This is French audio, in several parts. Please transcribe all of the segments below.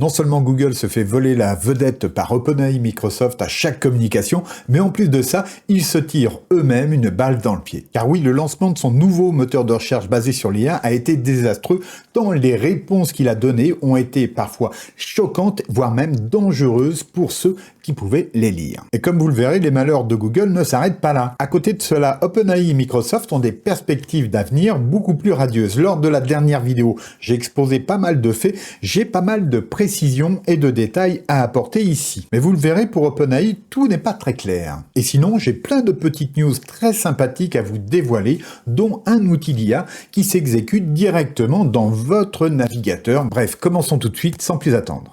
Non seulement Google se fait voler la vedette par OpenAI Microsoft à chaque communication, mais en plus de ça, ils se tirent eux-mêmes une balle dans le pied. Car oui, le lancement de son nouveau moteur de recherche basé sur l'IA a été désastreux, tant les réponses qu'il a données ont été parfois choquantes, voire même dangereuses pour ceux qui pouvaient les lire. Et comme vous le verrez, les malheurs de Google ne s'arrêtent pas là. À côté de cela, OpenAI et Microsoft ont des perspectives d'avenir beaucoup plus radieuses. Lors de la dernière vidéo, j'ai exposé pas mal de faits, j'ai pas mal de précisions et de détails à apporter ici. Mais vous le verrez, pour OpenAI, tout n'est pas très clair. Et sinon, j'ai plein de petites news très sympathiques à vous dévoiler, dont un outil d'IA qui s'exécute directement dans votre navigateur. Bref, commençons tout de suite sans plus attendre.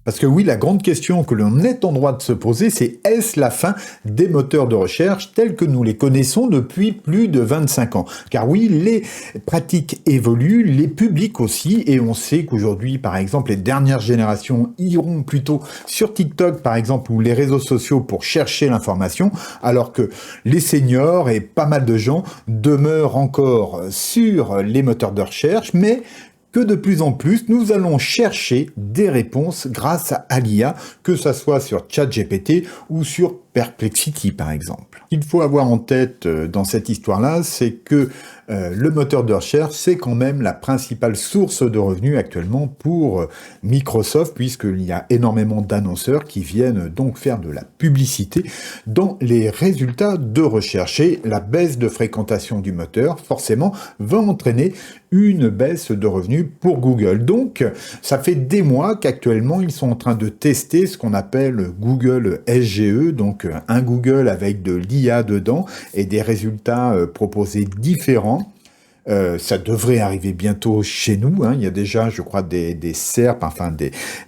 Parce que oui, la grande question que l'on est en droit de se poser, c'est est-ce la fin des moteurs de recherche tels que nous les connaissons depuis plus de 25 ans? Car oui, les pratiques évoluent, les publics aussi, et on sait qu'aujourd'hui, par exemple, les dernières générations iront plutôt sur TikTok, par exemple, ou les réseaux sociaux pour chercher l'information, alors que les seniors et pas mal de gens demeurent encore sur les moteurs de recherche, mais que de plus en plus, nous allons chercher des réponses grâce à l'IA, que ça soit sur ChatGPT ou sur Perplexity, par exemple. Il faut avoir en tête dans cette histoire-là, c'est que le moteur de recherche, c'est quand même la principale source de revenus actuellement pour Microsoft, puisqu'il y a énormément d'annonceurs qui viennent donc faire de la publicité dans les résultats de recherche. Et la baisse de fréquentation du moteur, forcément, va entraîner une baisse de revenus pour Google. Donc, ça fait des mois qu'actuellement, ils sont en train de tester ce qu'on appelle Google SGE, donc un Google avec de l'IA dedans et des résultats proposés différents. Ça devrait arriver bientôt chez nous, hein. Il y a déjà, je crois, des SERP, enfin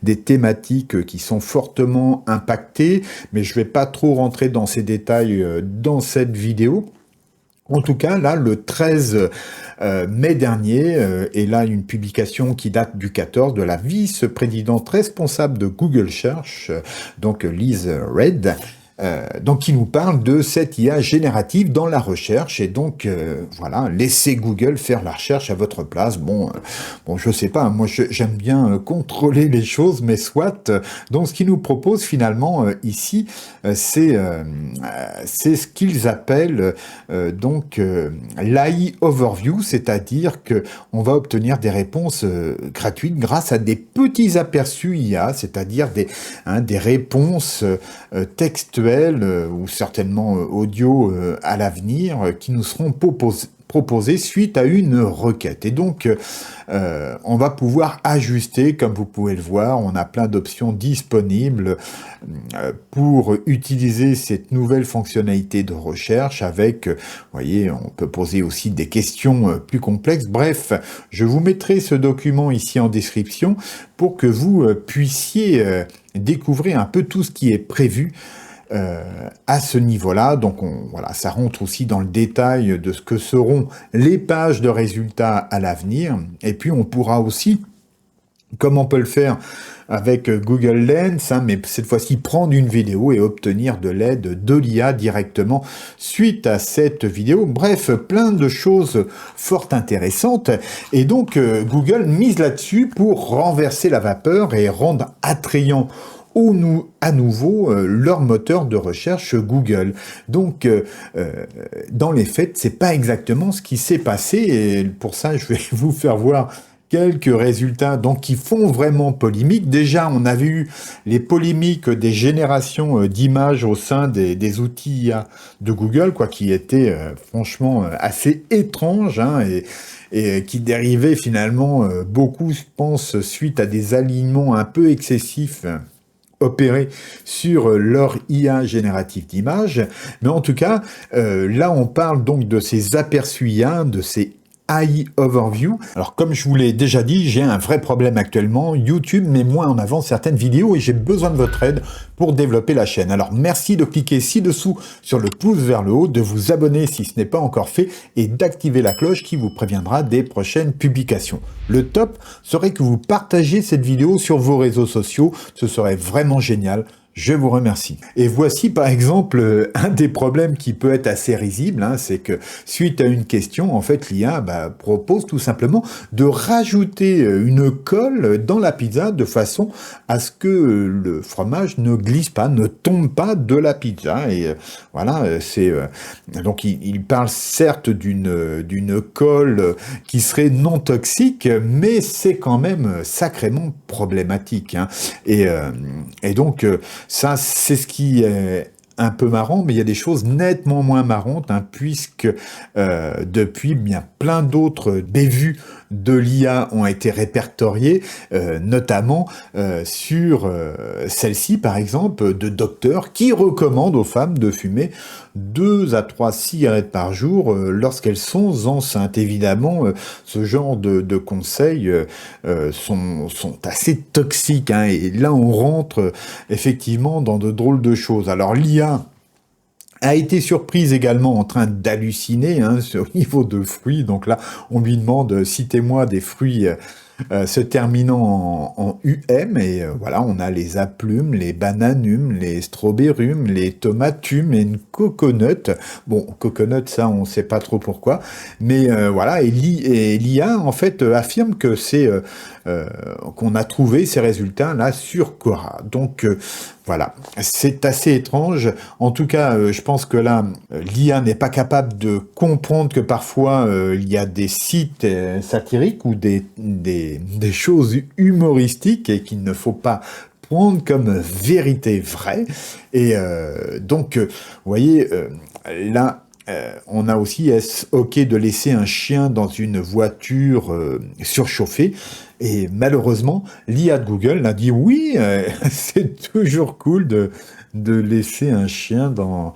des thématiques qui sont fortement impactées, mais je ne vais pas trop rentrer dans ces détails dans cette vidéo. En tout cas, là, le 13 mai dernier, et là, une publication qui date du 14 de la vice-présidente responsable de Google Search, donc Liz Reid, donc qui nous parle de cette IA générative dans la recherche, et donc voilà, laissez Google faire la recherche à votre place. Bon, je sais pas, moi j'aime bien contrôler les choses, mais soit. Donc ce qu'ils nous proposent finalement ici, c'est ce qu'ils appellent donc l'AI Overview, c'est-à-dire que on va obtenir des réponses gratuites grâce à des petits aperçus IA, c'est-à-dire des réponses textuelles ou certainement audio à l'avenir qui nous seront proposés suite à une requête. Et donc, on va pouvoir ajuster, comme vous pouvez le voir, on a plein d'options disponibles pour utiliser cette nouvelle fonctionnalité de recherche avec, vous voyez, on peut poser aussi des questions plus complexes. Bref, je vous mettrai ce document ici en description pour que vous puissiez découvrir un peu tout ce qui est prévu à ce niveau-là. Donc voilà, ça rentre aussi dans le détail de ce que seront les pages de résultats à l'avenir. Et puis on pourra aussi, comme on peut le faire avec Google Lens, hein, mais cette fois-ci prendre une vidéo et obtenir de l'aide de l'IA directement suite à cette vidéo. Bref, plein de choses fort intéressantes. Et donc Google mise là-dessus pour renverser la vapeur et rendre attrayant à nouveau leur moteur de recherche Google. Donc, dans les faits, c'est pas exactement ce qui s'est passé, et pour ça, je vais vous faire voir quelques résultats donc qui font vraiment polémique. Déjà, on a vu les polémiques des générations d'images au sein des outils IA de Google, quoi, qui étaient franchement assez étranges, hein, et qui dérivaient finalement beaucoup, je pense, suite à des alignements un peu excessifs opérer sur leur IA générative d'images. Mais en tout cas, là, on parle donc de ces aperçus IA, de ces AI Overview. Alors, comme je vous l'ai déjà dit, j'ai un vrai problème actuellement. YouTube met moins en avant certaines vidéos et j'ai besoin de votre aide pour développer la chaîne. Alors, merci de cliquer ci-dessous sur le pouce vers le haut, de vous abonner si ce n'est pas encore fait et d'activer la cloche qui vous préviendra des prochaines publications. Le top serait que vous partagiez cette vidéo sur vos réseaux sociaux. Ce serait vraiment génial. Je vous remercie. Et voici par exemple un des problèmes qui peut être assez risible, hein, c'est que suite à une question, en fait l'IA propose tout simplement de rajouter une colle dans la pizza de façon à ce que le fromage ne glisse pas, ne tombe pas de la pizza. Et voilà, donc il parle certes d'une colle qui serait non toxique, mais c'est quand même sacrément problématique, hein. Et donc ça, c'est ce qui est un peu marrant, mais il y a des choses nettement moins marrantes, hein, puisque depuis, bien plein d'autres bévues de l'IA ont été répertoriées, notamment sur celle-ci, par exemple, de docteurs qui recommandent aux femmes de fumer 2 à 3 cigarettes par jour lorsqu'elles sont enceintes. Évidemment, ce genre de conseils sont assez toxiques, hein, et là on rentre effectivement dans de drôles de choses. Alors l'IA a été surprise également en train d'halluciner, hein, au niveau de fruits. Donc là, on lui demande, citez-moi des fruits se terminant en UM, et voilà, on a les aplumes, les bananumes, les strawberrumes, les tomatumes et une coconut. Bon, coconut, ça, on sait pas trop pourquoi, mais voilà, et l'IA, en fait, affirme que c'est qu'on a trouvé ces résultats-là sur Quora. Donc, voilà, c'est assez étrange. En tout cas, je pense que là, l'IA n'est pas capable de comprendre que parfois, il y a des sites satiriques ou des choses humoristiques et qu'il ne faut pas prendre comme vérité vraie. Et donc, vous voyez, là, on a aussi, est-ce OK de laisser un chien dans une voiture surchauffée? Et malheureusement, l'IA de Google a dit oui, c'est toujours cool de laisser un chien dans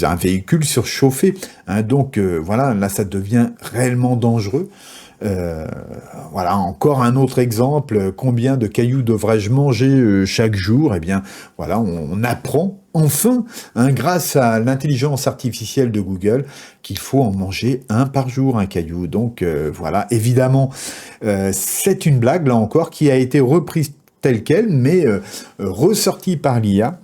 un véhicule surchauffé, hein. Donc voilà, là ça devient réellement dangereux. Voilà, encore un autre exemple. Combien de cailloux devrais-je manger chaque jour? Eh bien, voilà, on apprend enfin, hein, grâce à l'intelligence artificielle de Google, qu'il faut en manger un par jour, un caillou. Donc voilà, évidemment, c'est une blague, là encore, qui a été reprise telle quelle, mais ressortie par l'IA.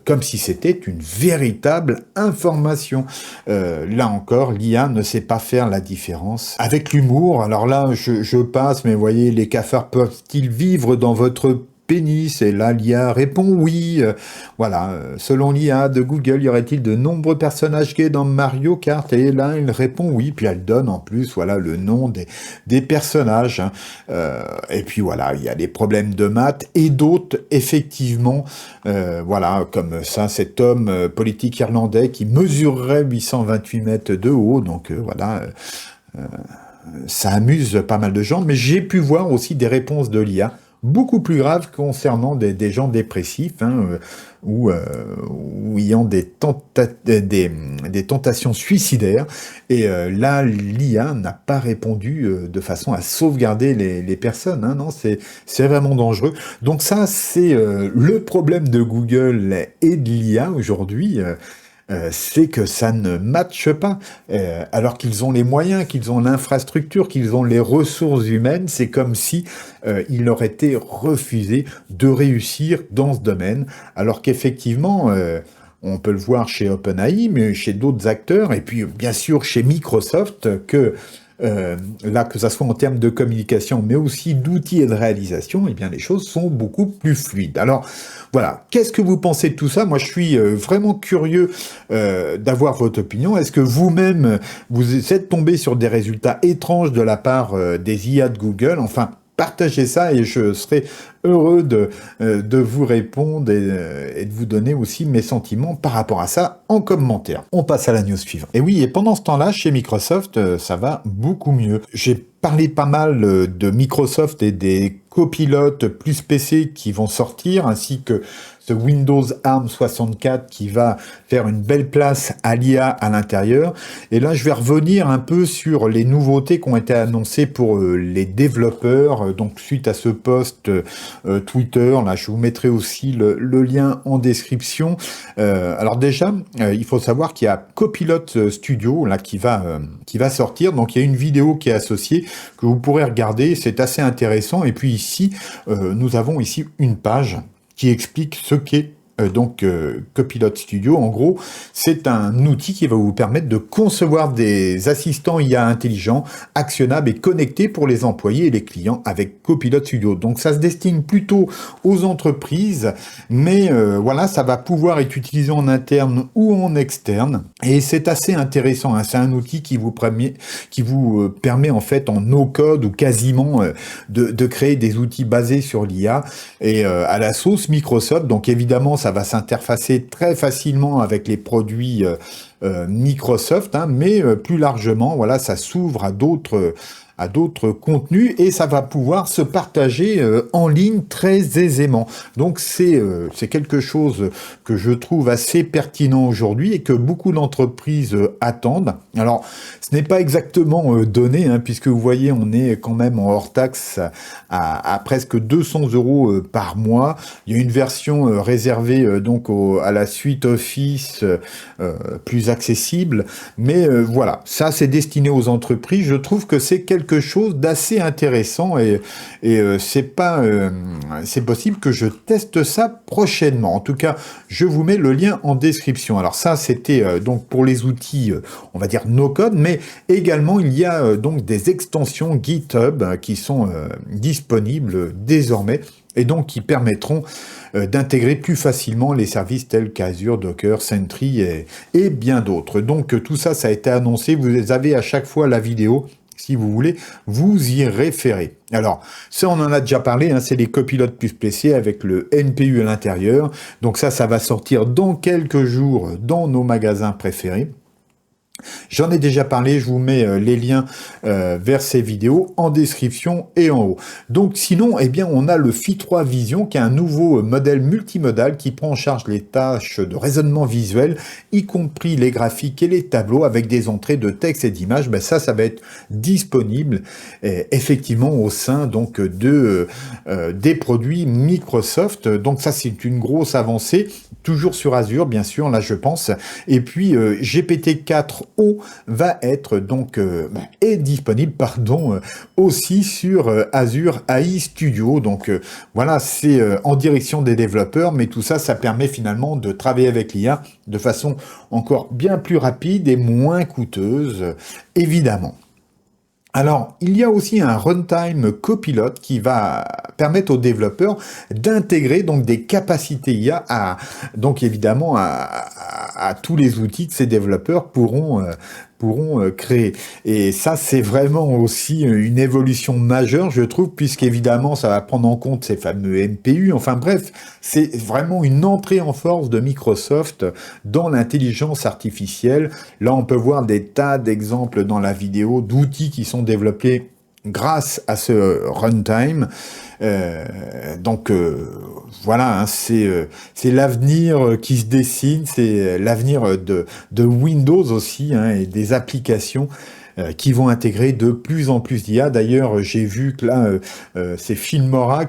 Comme si c'était une véritable information. Là encore, l'IA ne sait pas faire la différence avec l'humour. Alors là, je passe, mais vous voyez, les cafards peuvent-ils vivre dans votre pénis? Et là, l'IA répond oui. Voilà, selon l'IA de Google, y aurait-il de nombreux personnages gays dans Mario Kart? Et là, il répond oui. Puis elle donne en plus, voilà, le nom des personnages, hein. Et puis voilà, il y a des problèmes de maths et d'autres, effectivement, voilà, comme ça, cet homme politique irlandais qui mesurerait 828 mètres de haut. Donc voilà, ça amuse pas mal de gens. Mais j'ai pu voir aussi des réponses de l'IA beaucoup plus grave concernant des gens dépressifs, hein, ou ayant des tentations suicidaires. Et là, l'IA n'a pas répondu de façon à sauvegarder les personnes, hein. Non, c'est vraiment dangereux. Donc ça, c'est le problème de Google et de l'IA aujourd'hui. C'est que ça ne matche pas. Alors qu'ils ont les moyens, qu'ils ont l'infrastructure, qu'ils ont les ressources humaines, c'est comme si il leur était refusé de réussir dans ce domaine, alors qu'effectivement, on peut le voir chez OpenAI, mais chez d'autres acteurs, et puis bien sûr chez Microsoft, que là, que ça soit en termes de communication, mais aussi d'outils et de réalisation, eh bien, les choses sont beaucoup plus fluides. Alors, voilà. Qu'est-ce que vous pensez de tout ça? Moi, je suis vraiment curieux d'avoir votre opinion. Est-ce que vous-même, vous êtes tombé sur des résultats étranges de la part des IA de Google? Enfin, partagez ça et je serai heureux de vous répondre et de vous donner aussi mes sentiments par rapport à ça en commentaire. On passe à la news suivante. Et oui, et pendant ce temps-là, chez Microsoft, ça va beaucoup mieux. J'ai parlé pas mal de Microsoft et des copilotes plus PC qui vont sortir, ainsi que ce Windows ARM 64 qui va faire une belle place à l'IA à l'intérieur. Et là, je vais revenir un peu sur les nouveautés qui ont été annoncées pour les développeurs. Donc, suite à ce post Twitter, là, je vous mettrai aussi le lien en description. Alors déjà, il faut savoir qu'il y a Copilot Studio là qui va sortir. Donc, il y a une vidéo qui est associée que vous pourrez regarder. C'est assez intéressant. Et puis ici, nous avons ici une page qui explique ce qu'est Copilot Studio. En gros, c'est un outil qui va vous permettre de concevoir des assistants IA intelligents, actionnables et connectés pour les employés et les clients avec Copilot Studio. Donc ça se destine plutôt aux entreprises, mais voilà, ça va pouvoir être utilisé en interne ou en externe. Et c'est assez intéressant, hein. C'est un outil qui vous permet en fait en no-code ou quasiment de créer des outils basés sur l'IA et à la sauce Microsoft. Donc évidemment, ça va s'interfacer très facilement avec les produits Microsoft, hein, mais plus largement, voilà, ça s'ouvre à d'autres contenus et ça va pouvoir se partager en ligne très aisément. Donc c'est quelque chose que je trouve assez pertinent aujourd'hui et que beaucoup d'entreprises attendent. Alors, ce n'est pas exactement donné, hein, puisque vous voyez, on est quand même en hors taxe à presque 200 € par mois. Il y a une version réservée à la suite Office plus accessible, mais voilà, ça c'est destiné aux entreprises. Je trouve que c'est quelque chose d'assez intéressant et c'est possible que je teste ça prochainement. En tout cas, je vous mets le lien en description. Alors ça, c'était donc pour les outils, on va dire no code, mais également il y a donc des extensions GitHub qui sont disponibles désormais et donc qui permettront d'intégrer plus facilement les services tels qu'Azure, Docker, Sentry et bien d'autres. Donc tout ça, ça a été annoncé. Vous avez à chaque fois la vidéo. Si vous voulez, vous y référez. Alors, ça, on en a déjà parlé, hein, c'est les copilotes plus PC avec le NPU à l'intérieur. Donc ça va sortir dans quelques jours dans nos magasins préférés. J'en ai déjà parlé, je vous mets les liens vers ces vidéos en description et en haut. Donc sinon, eh bien, on a le Phi 3 Vision qui est un nouveau modèle multimodal qui prend en charge les tâches de raisonnement visuel, y compris les graphiques et les tableaux avec des entrées de texte et d'images. Ben ça va être disponible effectivement au sein donc des produits Microsoft. Donc ça, c'est une grosse avancée, toujours sur Azure, bien sûr, là je pense. Et puis GPT-4 va être donc est disponible aussi sur Azure AI Studio. Donc voilà, c'est en direction des développeurs, mais tout ça, ça permet finalement de travailler avec l'IA de façon encore bien plus rapide et moins coûteuse, évidemment. Alors, il y a aussi un runtime copilot qui va permettre aux développeurs d'intégrer donc des capacités IA donc évidemment à tous les outils que ces développeurs pourront créer. Et ça, c'est vraiment aussi une évolution majeure, je trouve, puisqu'évidemment, ça va prendre en compte ces fameux NPU. Enfin bref, c'est vraiment une entrée en force de Microsoft dans l'intelligence artificielle. Là, on peut voir des tas d'exemples dans la vidéo d'outils qui sont développés grâce à ce runtime. Voilà, hein, c'est l'avenir qui se dessine, c'est l'avenir de Windows aussi, hein, et des applications qui vont intégrer de plus en plus d'IA. D'ailleurs, j'ai vu que là, c'est Filmora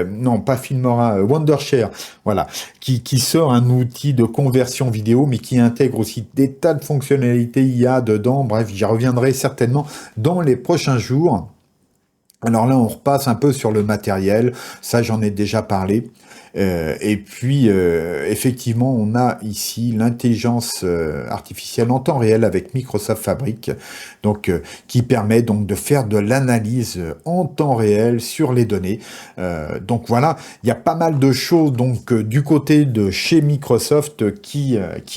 non, pas Filmora, Wondershare, voilà, qui sort un outil de conversion vidéo, mais qui intègre aussi des tas de fonctionnalités IA dedans. Bref, j'y reviendrai certainement dans les prochains jours. Alors là, on repasse un peu sur le matériel, ça j'en ai déjà parlé. Et puis, effectivement, on a ici l'intelligence artificielle en temps réel avec Microsoft Fabric, donc qui permet donc de faire de l'analyse en temps réel sur les données. Donc voilà, il y a pas mal de choses donc du côté de chez Microsoft qui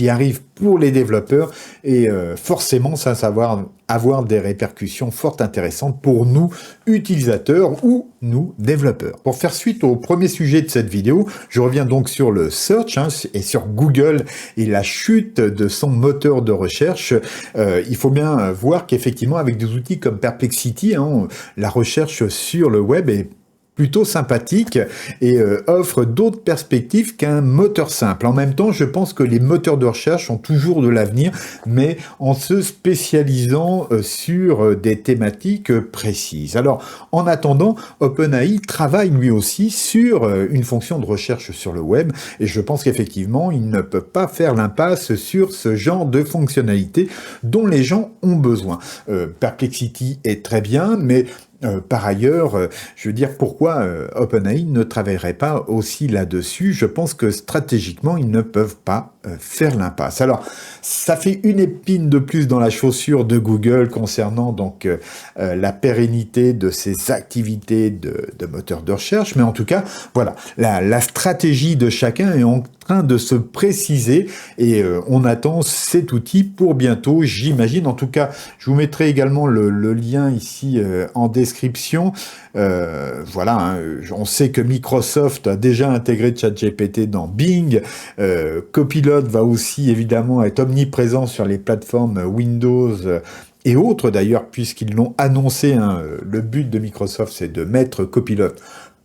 arrivent pour les développeurs et forcément ça va avoir des répercussions fort intéressantes pour nous utilisateurs ou nous développeurs. Pour faire suite au premier sujet de cette vidéo, je reviens donc sur le search et sur Google et la chute de son moteur de recherche. Il faut bien voir qu'effectivement avec des outils comme Perplexity, hein, la recherche sur le web est plutôt sympathique et offre d'autres perspectives qu'un moteur simple. En même temps, je pense que les moteurs de recherche ont toujours de l'avenir, mais en se spécialisant sur des thématiques précises. Alors, en attendant, OpenAI travaille lui aussi sur une fonction de recherche sur le web, et je pense qu'effectivement, il ne peut pas faire l'impasse sur ce genre de fonctionnalités dont les gens ont besoin. Perplexity est très bien, mais par ailleurs, je veux dire, pourquoi OpenAI ne travaillerait pas aussi là-dessus? Je pense que stratégiquement, ils ne peuvent pas faire l'impasse. Alors, ça fait une épine de plus dans la chaussure de Google concernant donc la pérennité de ses activités de moteur de recherche, mais en tout cas, voilà, la stratégie de chacun est en train de se préciser et on attend cet outil pour bientôt, j'imagine. En tout cas, je vous mettrai également le lien ici en description. Voilà, hein, on sait que Microsoft a déjà intégré ChatGPT dans Bing. Copilot va aussi évidemment être omniprésent sur les plateformes Windows et autres d'ailleurs, puisqu'ils l'ont annoncé. Hein, le but de Microsoft, c'est de mettre Copilot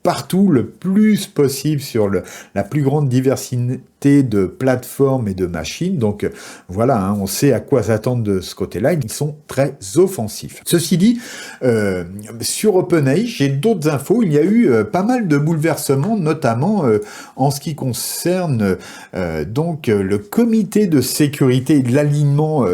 partout le plus possible sur la plus grande diversité de plateformes et de machines. Donc voilà, hein, on sait à quoi s'attendre de ce côté-là. Ils sont très offensifs. Ceci dit, sur OpenAI, j'ai d'autres infos. Il y a eu pas mal de bouleversements, notamment en ce qui concerne donc le comité de sécurité et de l'alignement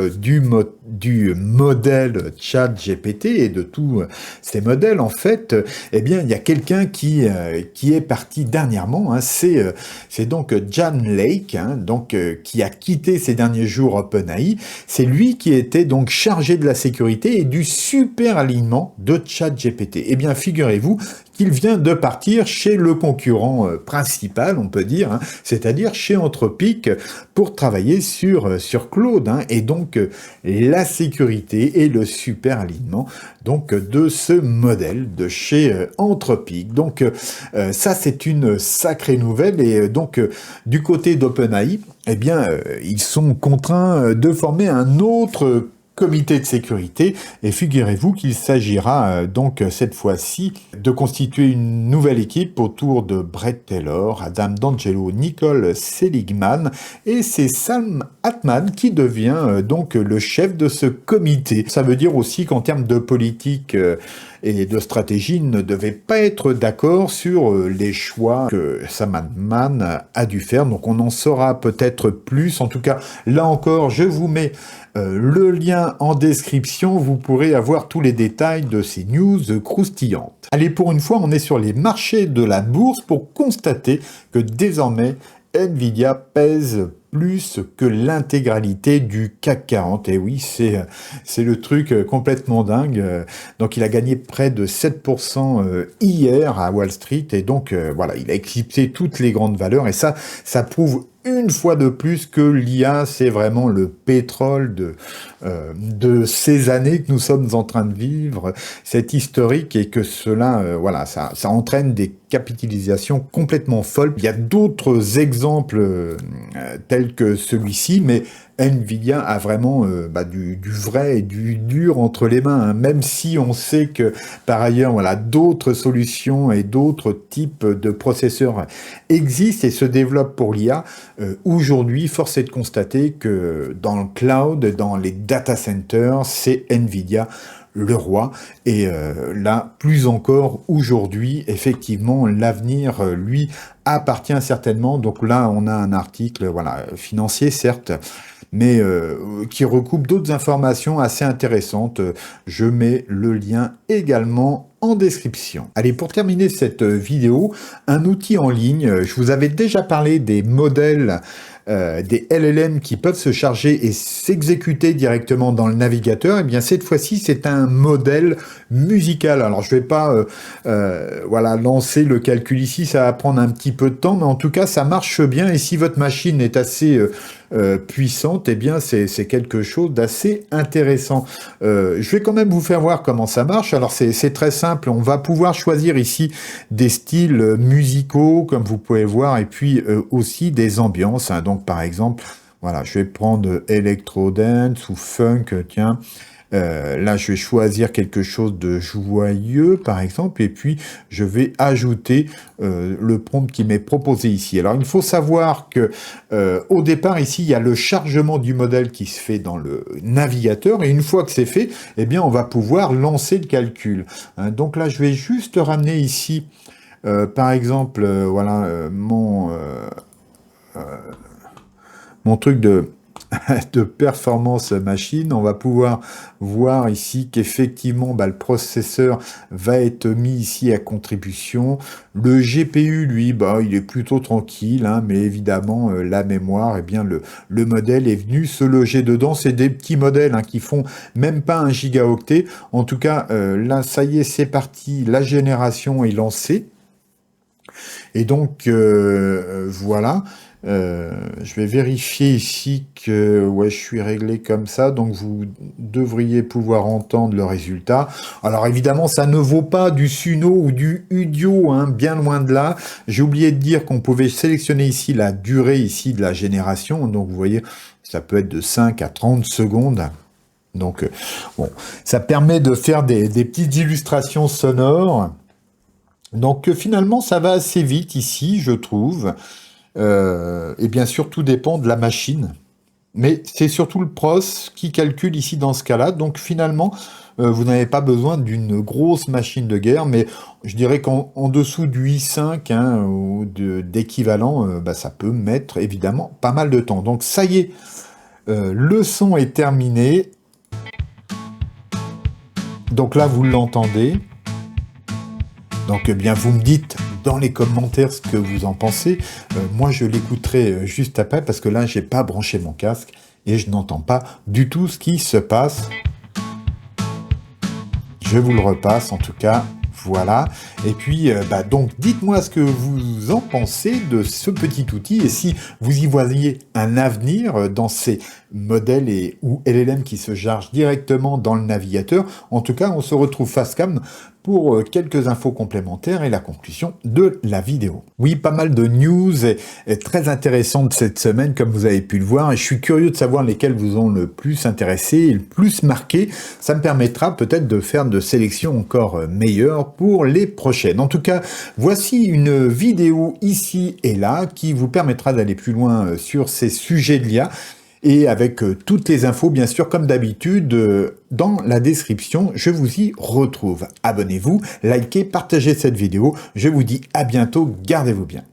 du modèle ChatGPT et de tous ces modèles. En fait, eh bien, il y a quelqu'un qui est parti dernièrement. Hein, c'est donc Jan Lake, hein, donc qui a quitté ces derniers jours OpenAI. C'est lui qui était donc chargé de la sécurité et du super alignement de ChatGPT. Eh bien, figurez-vous qu'il vient de partir chez le concurrent principal, on peut dire, hein, c'est-à-dire chez Anthropic, pour travailler sur Claude, hein, et donc la sécurité et le super alignement donc de ce modèle de chez Anthropic. Donc ça, c'est une sacrée nouvelle, et donc du côté d'OpenAI, eh bien ils sont contraints de former un autre comité de sécurité, et figurez-vous qu'il s'agira donc cette fois-ci de constituer une nouvelle équipe autour de Bret Taylor, Adam D'Angelo, Nicole Seligman, et c'est Sam Altman qui devient donc le chef de ce comité. Ça veut dire aussi qu'en termes de politique et de stratégie, il ne devait pas être d'accord sur les choix que Sam Altman a dû faire. Donc on en saura peut-être plus. En tout cas, là encore, je vous mets le lien en description. Vous pourrez avoir tous les détails de ces news croustillantes. Allez, pour une fois, on est sur les marchés de la bourse pour constater que désormais, Nvidia pèse plus que l'intégralité du CAC 40. Et oui, c'est le truc complètement dingue. Donc il a gagné près de 7% hier à Wall Street, et donc voilà, il a éclipsé toutes les grandes valeurs, et ça prouve une fois de plus que l'IA, c'est vraiment le pétrole de ces années que nous sommes en train de vivre, c'est historique, et que cela, voilà, ça entraîne des capitalisations complètement folles. Il y a d'autres exemples tels que celui-ci, mais Nvidia a vraiment du vrai et du dur entre les mains, hein, même si on sait que par ailleurs, voilà, d'autres solutions et d'autres types de processeurs existent et se développent pour l'IA. Aujourd'hui, force est de constater que dans le cloud, dans les data centers, c'est Nvidia le roi, et là, plus encore aujourd'hui, effectivement, l'avenir, lui, appartient certainement. Donc là, on a un article, voilà, financier, certes, mais qui recoupe d'autres informations assez intéressantes. Je mets le lien également en description. Allez, pour terminer cette vidéo, un outil en ligne. Je vous avais déjà parlé des modèles des LLM qui peuvent se charger et s'exécuter directement dans le navigateur. Et bien cette fois-ci, c'est un modèle musical. Alors je vais pas voilà, lancer le calcul ici, ça va prendre un petit peu de temps, mais en tout cas ça marche bien, et si votre machine est assez puissante, eh bien c'est quelque chose d'assez intéressant. Je vais quand même vous faire voir comment ça marche. Alors c'est très simple, on va pouvoir choisir ici des styles musicaux, comme vous pouvez voir, et puis aussi des ambiances, hein. Donc par exemple, voilà, je vais prendre Electro Dance ou Funk, tiens. Là, je vais choisir quelque chose de joyeux, par exemple, et puis je vais ajouter le prompt qui m'est proposé ici. Alors, il faut savoir que au départ, ici, il y a le chargement du modèle qui se fait dans le navigateur, et une fois que c'est fait, eh bien, on va pouvoir lancer le calcul. Hein, donc là, je vais juste ramener ici, par exemple, voilà, mon truc de de performance machine, on va pouvoir voir ici qu'effectivement le processeur va être mis ici à contribution. Le GPU, lui, il est plutôt tranquille, hein, mais évidemment la mémoire, eh bien le modèle est venu se loger dedans. C'est des petits modèles hein, qui font même pas 1 gigaoctet. En tout cas, là, ça y est, c'est parti, la génération est lancée. Et donc, voilà. Je vais vérifier ici que ouais, je suis réglé comme ça, donc vous devriez pouvoir entendre le résultat. Alors évidemment, ça ne vaut pas du Suno ou du Udio, hein, bien loin de là. J'ai oublié de dire qu'on pouvait sélectionner ici la durée ici de la génération, donc vous voyez, ça peut être de 5 à 30 secondes. Donc, bon, ça permet de faire des petites illustrations sonores. Donc finalement, ça va assez vite ici, je trouve. Et bien sûr, tout dépend de la machine. Mais c'est surtout le pros qui calcule ici dans ce cas-là. Donc finalement, vous n'avez pas besoin d'une grosse machine de guerre, mais je dirais qu'en dessous du i5 hein, ou d'équivalent, ça peut mettre évidemment pas mal de temps. Donc ça y est, le son est terminé. Donc là, vous l'entendez. Donc, eh bien, vous me dites dans les commentaires ce que vous en pensez. Moi, je l'écouterai juste après parce que là, j'ai pas branché mon casque et je n'entends pas du tout ce qui se passe. Je vous le repasse en tout cas. Voilà. Et puis, donc, dites-moi ce que vous en pensez de ce petit outil et si vous y voyez un avenir dans ces modèles ou LLM qui se chargent directement dans le navigateur. En tout cas, on se retrouve face cam pour quelques infos complémentaires et la conclusion de la vidéo. Oui, pas mal de news et très intéressantes cette semaine, comme vous avez pu le voir, et je suis curieux de savoir lesquelles vous ont le plus intéressé et le plus marqué. Ça me permettra peut-être de faire de sélections encore meilleures pour les prochaines. En tout cas, voici une vidéo ici et là qui vous permettra d'aller plus loin sur ces sujets de l'IA. Et avec toutes les infos, bien sûr, comme d'habitude, dans la description, je vous y retrouve. Abonnez-vous, likez, partagez cette vidéo. Je vous dis à bientôt, gardez-vous bien.